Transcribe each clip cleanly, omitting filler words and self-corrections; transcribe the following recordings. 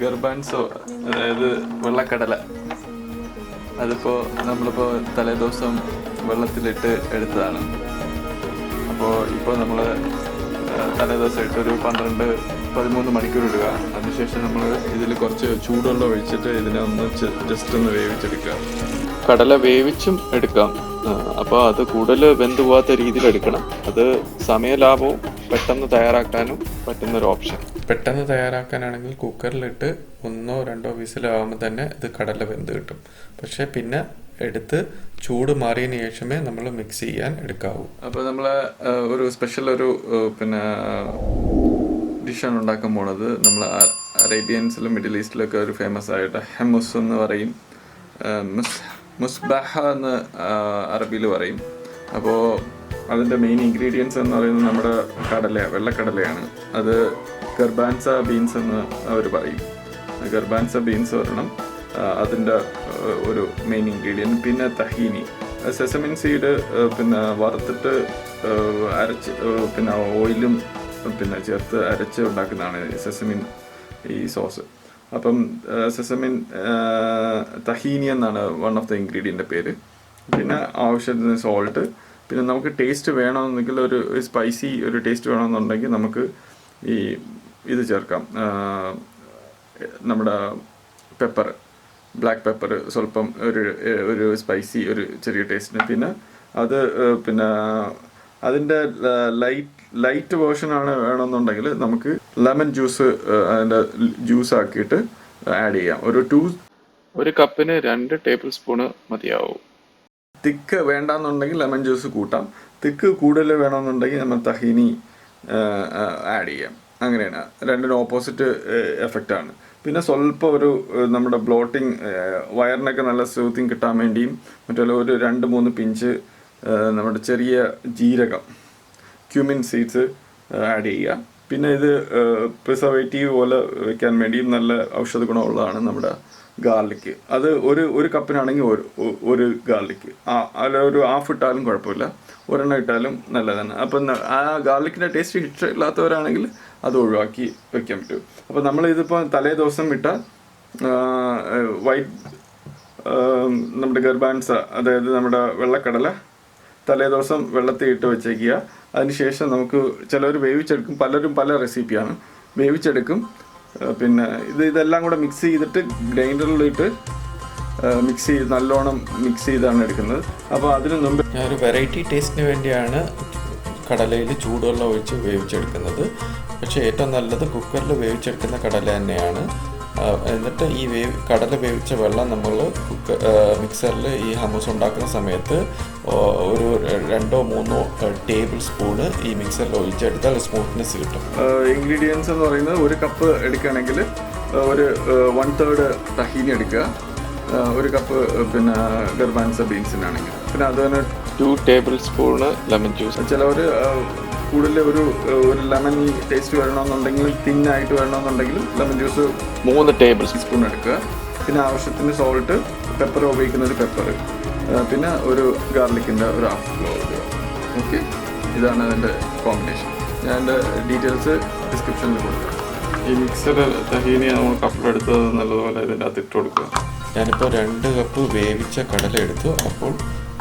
ഗർബാൻസോ, അതായത് വെള്ളക്കടല. അതിപ്പോൾ നമ്മളിപ്പോൾ തലേദിവസം വെള്ളത്തിലിട്ട് എടുത്തതാണ്. അപ്പോൾ ഇപ്പോൾ നമ്മൾ തലേദിവസം ഇട്ടൊരു 12-13 മണിക്കൂർ ഇടുക. അതിനുശേഷം നമ്മൾ ഇതിൽ കുറച്ച് ചൂടുവെള്ളം ഒഴിച്ചിട്ട് ഇതിനെ ഒന്ന് ജസ്റ്റ് ഒന്ന് വേവിച്ചെടുക്കുക. കടല വേവിച്ചും എടുക്കാം. അപ്പോൾ അത് കൂടുതൽ വെന്ത് പോകാത്ത രീതിയിൽ എടുക്കണം. അത് സമയലാഭവും പെട്ടെന്ന് തയ്യാറാക്കാനും പറ്റുന്നൊരു ഓപ്ഷൻ. പെട്ടെന്ന് തയ്യാറാക്കാനാണെങ്കിൽ കുക്കറിലിട്ട് 1-2 വിസിലാകുമ്പോൾ തന്നെ ഇത് കടല വെന്ത് കിട്ടും. പക്ഷേ പിന്നെ എടുത്ത് ചൂട് മാറിയതിന് ശേഷമേ നമ്മൾ മിക്സ് ചെയ്യാൻ എടുക്കാവൂ. അപ്പോൾ നമ്മൾ ഒരു സ്പെഷ്യൽ പിന്നെ ഡിഷാണ് ഉണ്ടാക്കാൻ പോണത്. നമ്മൾ അറേബ്യൻസിലും മിഡിൽ ഈസ്റ്റിലൊക്കെ ഒരു ഫേമസ് ആയിട്ട് ഹമ്മൂസ് എന്ന് പറയും, മുസ്ബഹ എന്ന് അറബിയിൽ പറയും. അപ്പോൾ അതിൻ്റെ മെയിൻ ഇൻഗ്രീഡിയൻസ് എന്ന് പറയുന്നത് നമ്മുടെ വെള്ളക്കടലയാണ്. അത് ഗർബാൻസ ബീൻസ് എന്ന് അവർ പറയും. ഗർബാൻസ ബീൻസ് വരണം അതിൻ്റെ ഒരു മെയിൻ ഇൻഗ്രീഡിയൻറ്റ്. പിന്നെ തഹീനി, സെസമിൻ സീഡ് പിന്നെ വറുത്തിട്ട് അരച്ച് പിന്നെ ഓയിലും പിന്നെ ചേർത്ത് അരച്ച് ഉണ്ടാക്കുന്നതാണ് സെസമിൻ ഈ സോസ്. അപ്പം സെസമിൻ തഹീനി എന്നാണ് വൺ ഓഫ് ദ ഇൻഗ്രീഡിയൻ്റെ പേര്. പിന്നെ ആവശ്യത്തിന് സോൾട്ട്. പിന്നെ നമുക്ക് ടേസ്റ്റ് വേണമെന്നെങ്കിൽ ഒരു സ്പൈസി ഒരു ടേസ്റ്റ് വേണമെന്നുണ്ടെങ്കിൽ നമുക്ക് ഈ ഇത് ചേർക്കാം, നമ്മുടെ പെപ്പർ, ബ്ലാക്ക് പെപ്പർ സ്വല്പം ഒരു സ്പൈസി ഒരു ചെറിയ ടേസ്റ്റിന്. പിന്നെ അത് പിന്നെ അതിൻ്റെ ലൈറ്റ് വേർഷനാണ് വേണമെന്നുണ്ടെങ്കിൽ നമുക്ക് ലെമൺ ജ്യൂസ് അതിൻ്റെ ജ്യൂസ് ആക്കിയിട്ട് ആഡ് ചെയ്യാം. ഒരു കപ്പിന് 2 ടേബിൾ സ്പൂണ് മതിയാവും. തിക്ക് വേണ്ടാന്നുണ്ടെങ്കിൽ ലെമൺ ജ്യൂസ് കൂട്ടാം. തിക്ക് കൂടുതൽ വേണമെന്നുണ്ടെങ്കിൽ നമ്മൾ തഹീനി ആഡ് ചെയ്യാം. അങ്ങനെയാണ്, രണ്ടിനും ഓപ്പോസിറ്റ് എഫക്റ്റാണ്. പിന്നെ സ്വല്പം നമ്മുടെ ബ്ലോട്ടിങ് വയറിനൊക്കെ നല്ല സൂത്തിങ് കിട്ടാൻ വേണ്ടിയും മറ്റുള്ള ഒരു 2-3 പിഞ്ച് നമ്മുടെ ചെറിയ ജീരകം, ക്യൂമിൻ സീഡ്സ് ആഡ് ചെയ്യുക. പിന്നെ ഇത് പ്രിസർവേറ്റീവ് പോലെ വെക്കാൻ വേണ്ടിയും നല്ല ഔഷധ ഗുണമുള്ളതാണ് നമ്മുടെ ഗാർലിക്. അത് ഒരു കപ്പിനാണെങ്കിൽ ഒരു ഗാർലിക്, ഒരു ഹാഫ് ഇട്ടാലും കുഴപ്പമില്ല, ഒരെണ്ണം ഇട്ടാലും നല്ലതാണ്. അപ്പം ആ ഗാർലിക്കിൻ്റെ ടേസ്റ്റ് ഇഷ്ടമില്ലാത്തവരാണെങ്കിൽ അത് ഒഴിവാക്കി വെക്കാൻ പറ്റും. അപ്പോൾ നമ്മളിതിപ്പോൾ തലേ ദിവസം ഇട്ട നമ്മുടെ ഗർബാൻസ, അതായത് നമ്മുടെ വെള്ളക്കടല തലേ ദിവസം വെള്ളത്തിൽ ഇട്ട് വെച്ചേക്കുക. അതിനുശേഷം നമുക്ക് ചിലർ വേവിച്ചെടുക്കും, പലരും പല റെസിപ്പിയാണ്, വേവിച്ചെടുക്കും. പിന്നെ ഇതെല്ലാം കൂടെ മിക്സ് ചെയ്തിട്ട് ഗ്രൈൻഡറിലിട്ട് നല്ലോണം മിക്സ് ചെയ്താണ് എടുക്കുന്നത്. അപ്പോൾ അതിന് മുമ്പ് ഞാനൊരു വെറൈറ്റി ടേസ്റ്റിന് വേണ്ടിയാണ് കടലയിൽ ചൂടുവെള്ളം ഒഴിച്ച് വേവിച്ചെടുക്കുന്നത്. പക്ഷേ ഏറ്റവും നല്ലത് കുക്കറിൽ വേവിച്ചെടുക്കുന്ന കടല തന്നെയാണ്. എന്നിട്ട് ഈ കടല വേവിച്ച വെള്ളം നമ്മൾ മിക്സറിൽ ഈ ഹമ്മൂസ് ഉണ്ടാക്കുന്ന സമയത്ത് ഒരു 2-3 ടേബിൾ സ്പൂണ് ഈ മിക്സറിൽ ഒഴിച്ചെടുത്താൽ സ്മൂത്ത്നെസ് കിട്ടും. ഇൻഗ്രീഡിയൻസ് എന്ന് പറയുന്നത് ഒരു കപ്പ് എടുക്കുകയാണെങ്കിൽ ഒരു 1/3 തഹീനി എടുക്കുക, ഒരു കപ്പ് പിന്നെ ഗർബാൻസ ബീൻസിനാണെങ്കിൽ. പിന്നെ അതുതന്നെ 2 ടേബിൾ സ്പൂണ് ലെമൺ ജ്യൂസ്. ചിലവർ കൂടുതൽ ഒരു ലെമൺ ടേസ്റ്റ് വരണമെന്നുണ്ടെങ്കിൽ, തിന്നായിട്ട് വരണമെന്നുണ്ടെങ്കിൽ ലെമൺ ജ്യൂസ് 3 ടേബിൾ സ്പൂൺ എടുക്കുക. പിന്നെ ആവശ്യത്തിന് സോൾട്ട്, പെപ്പർ ഉപയോഗിക്കുന്ന ഒരു പെപ്പർ, പിന്നെ ഒരു ഗാർലിക്കിൻ്റെ ഒരു ഹാഫ് ക്ലോവ് ഇടുക. ഓക്കെ, ഇതാണ് അതിൻ്റെ കോമ്പിനേഷൻ. ഞാൻ എൻ്റെ ഡീറ്റെയിൽസ് ഡിസ്ക്രിപ്ഷനിൽ കൊടുക്കാം. ഈ മിക്സഡ് തഹീനി നമ്മൾ കപ്പിലെടുത്തത് നല്ലതുപോലെ ഇതിൻ്റെ അകത്ത് ഇട്ട് കൊടുക്കുക. ഞാനിപ്പോൾ 2 കപ്പ് വേവിച്ച കടല എടുത്തു. അപ്പോൾ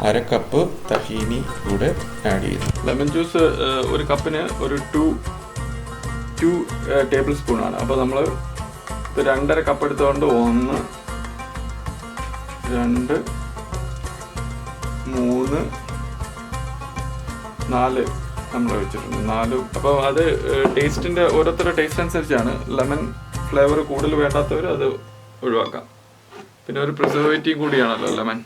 1/2 കപ്പ് തഹീനി കൂടെ ആഡ് ചെയ്തു. ലെമൺ ജ്യൂസ് ഒരു കപ്പിന് ഒരു 2 ടേബിൾ സ്പൂണാണ്. അപ്പോൾ നമ്മൾ ഇപ്പോൾ 2.5 കപ്പ് എടുത്തുകൊണ്ട് 1, 2, 3, 4 നമ്മൾ വെച്ചിട്ടുണ്ട്. 4. അപ്പോൾ അത് ടേസ്റ്റിൻ്റെ ഓരോരുത്തരുടെ ടേസ്റ്റ് അനുസരിച്ചാണ്. ലെമൺ ഫ്ലേവർ കൂടുതൽ വേണ്ടാത്തവർ അത് ഒഴിവാക്കാം. പിന്നെ ഒരു പ്രിസർവേറ്റീവ് കൂടിയാണല്ലോ ലെമൺ.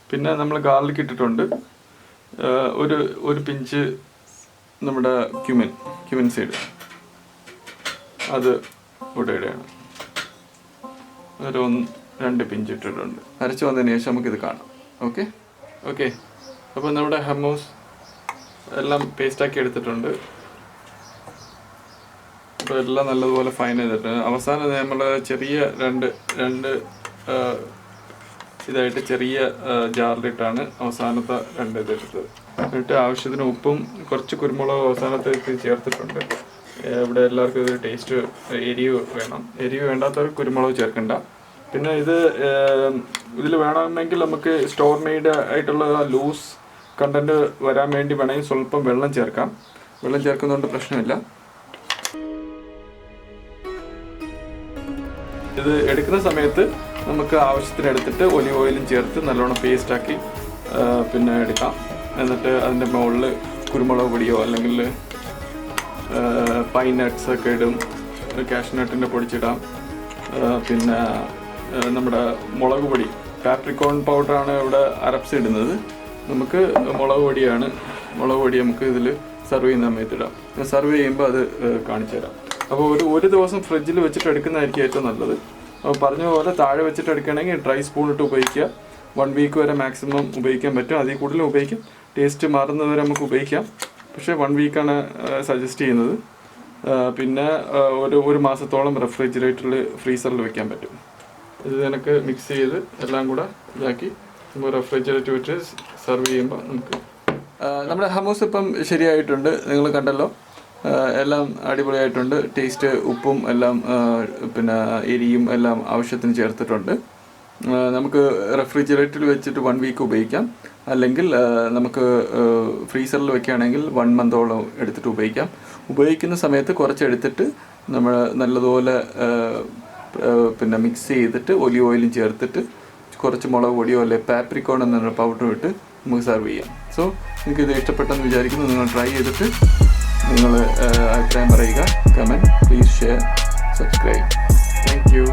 പിന്നെ നമ്മൾ ഗാർലിക് ഇട്ടിട്ടുണ്ട്, ഒരു പിഞ്ച് നമ്മുടെ ക്യൂമിൻ സീഡ്, അത് ഇവിടെ ഇടുകയാണ്. ഒരു 2 പിഞ്ച് ഇട്ടിട്ടുണ്ട്. അരച്ച് വന്നതിന് ശേഷം നമുക്കിത് കാണാം. ഓക്കെ. അപ്പോൾ നമ്മുടെ ഹമ്മൂസ് എല്ലാം പേസ്റ്റാക്കി എടുത്തിട്ടുണ്ട്. അപ്പോൾ എല്ലാം നല്ലതുപോലെ ഫൈൻ ചെയ്തിട്ടുണ്ട്. അവസാനം നമ്മൾ ചെറിയ രണ്ട് ഇതായിട്ട് ചെറിയ ജാറിലിട്ടാണ് അവസാനത്തെ 2 ഇതെടുത്തത്. എന്നിട്ട് ആവശ്യത്തിന് ഉപ്പും കുറച്ച് കുരുമുളകും അവസാനത്തേക്ക് ചേർത്തിട്ടുണ്ട്. ഇവിടെ എല്ലാവർക്കും ഇത് ടേസ്റ്റ് എരിവ് വേണം. എരിവ് വേണ്ടാത്തവർ കുരുമുളക് ചേർക്കണ്ട. പിന്നെ ഇതിൽ വേണമെങ്കിൽ നമുക്ക് സ്റ്റോർ മെയ്ഡ് ആയിട്ടുള്ള ലൂസ് കണ്ടന്റ് വരാൻ വേണ്ടി വേണമെങ്കിൽ സ്വല്പം വെള്ളം ചേർക്കാം. വെള്ളം ചേർക്കുന്നതുകൊണ്ട് പ്രശ്നമില്ല. ഇത് എടുക്കുന്ന സമയത്ത് നമുക്ക് ആവശ്യത്തിന് എടുത്തിട്ട് ഒലിവ് ഓയിലും ചേർത്ത് നല്ലോണം പേസ്റ്റാക്കി പിന്നെ എടുക്കാം. എന്നിട്ട് അതിൻ്റെ മുകളിൽ കുരുമുളക് പൊടിയോ അല്ലെങ്കിൽ പൈൻ നട്ട്സ് ഒക്കെ ഇടും, കാഷ്യൂ നട്ടിൻ്റെ പൊടിച്ചിടാം. പിന്നെ നമ്മുടെ മുളക് പൊടി, പാപ്രിക്കോൺ പൗഡറാണ് ഇവിടെ അരബ്സ് ഇടുന്നത്. നമുക്ക് മുളക് പൊടിയാണ്. മുളക് പൊടി നമുക്ക് ഇതിൽ സെർവ് ചെയ്യുന്ന സമയത്ത് ഇടാം. സെർവ് ചെയ്യുമ്പോൾ അത് കാണിച്ചു തരാം. അപ്പോൾ ഒരു ദിവസം ഫ്രിഡ്ജിൽ വെച്ചിട്ട് എടുക്കുന്നതായിരിക്കും ഏറ്റവും നല്ലത്. അപ്പോൾ പറഞ്ഞ പോലെ താഴെ വെച്ചിട്ട് എടുക്കുകയാണെങ്കിൽ ഡ്രൈ സ്പൂൺ ഇട്ട് ഉപയോഗിക്കുക. 1 വീക്ക് വരെ മാക്സിമം ഉപയോഗിക്കാൻ പറ്റും. അതിൽ കൂടുതലും ഉപയോഗിക്കാം. ടേസ്റ്റ് മാറുന്നവരെ നമുക്ക് ഉപയോഗിക്കാം. പക്ഷേ 1 വീക്കാണ് സജസ്റ്റ് ചെയ്യുന്നത്. പിന്നെ ഒരു മാസത്തോളം റെഫ്രിജറേറ്ററിൽ ഫ്രീസറിൽ വെക്കാൻ പറ്റും. ഇത് എനിക്ക് മിക്സ് ചെയ്ത് എല്ലാം കൂടെ ഇതാക്കി നമ്മൾ റെഫ്രിജറേറ്റർ വെച്ച് സെർവ് ചെയ്യുമ്പോൾ നമുക്ക് നമ്മുടെ ഹമൂസ് ഇപ്പം ശരിയായിട്ടുണ്ട്. നിങ്ങൾ കണ്ടല്ലോ, എല്ലാം അടിപൊളിയായിട്ടുണ്ട്. ടേസ്റ്റ്, ഉപ്പും എല്ലാം പിന്നെ എരിയും എല്ലാം ആവശ്യത്തിന് ചേർത്തിട്ടുണ്ട്. നമുക്ക് റെഫ്രിജറേറ്ററിൽ വെച്ചിട്ട് 1 വീക്ക് ഉപയോഗിക്കാം. അല്ലെങ്കിൽ നമുക്ക് ഫ്രീസറിൽ വെക്കുകയാണെങ്കിൽ 1 മന്തോളം എടുത്തിട്ട് ഉപയോഗിക്കാം. ഉപയോഗിക്കുന്ന സമയത്ത് കുറച്ചെടുത്തിട്ട് നമ്മൾ നല്ലതുപോലെ പിന്നെ മിക്സ് ചെയ്തിട്ട് ഒലിവ് ഓയിലും ചേർത്തിട്ട് കുറച്ച് മുളക് പൊടിയോ അല്ലെങ്കിൽ പാപ്രിക്കോൺ എന്ന പൗഡർ ഇട്ട് നമുക്ക് സെർവ് ചെയ്യാം. സോ എനിക്കിത് ഇഷ്ടപ്പെട്ടെന്ന് വിചാരിക്കുന്നു. നിങ്ങൾ ട്രൈ ചെയ്തിട്ട് നിങ്ങൾ അഭിപ്രായം പറയുക. Comment, please share, subscribe. Thank you.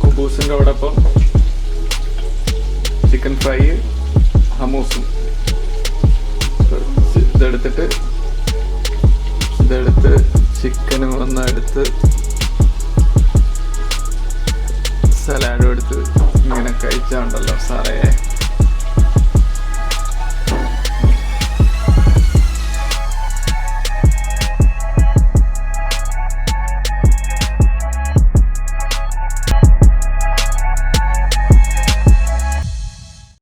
കുബൂസിൻ്റെ ഓടൊപ്പം ചിക്കൻ ഫ്രൈ, ഹമൂസും ഇതെടുത്ത് ചിക്കനും ഒന്നെടുത്ത് സലാഡും എടുത്ത് ഇങ്ങനെ കഴിച്ചാണ്ടല്ലോ സാറേ.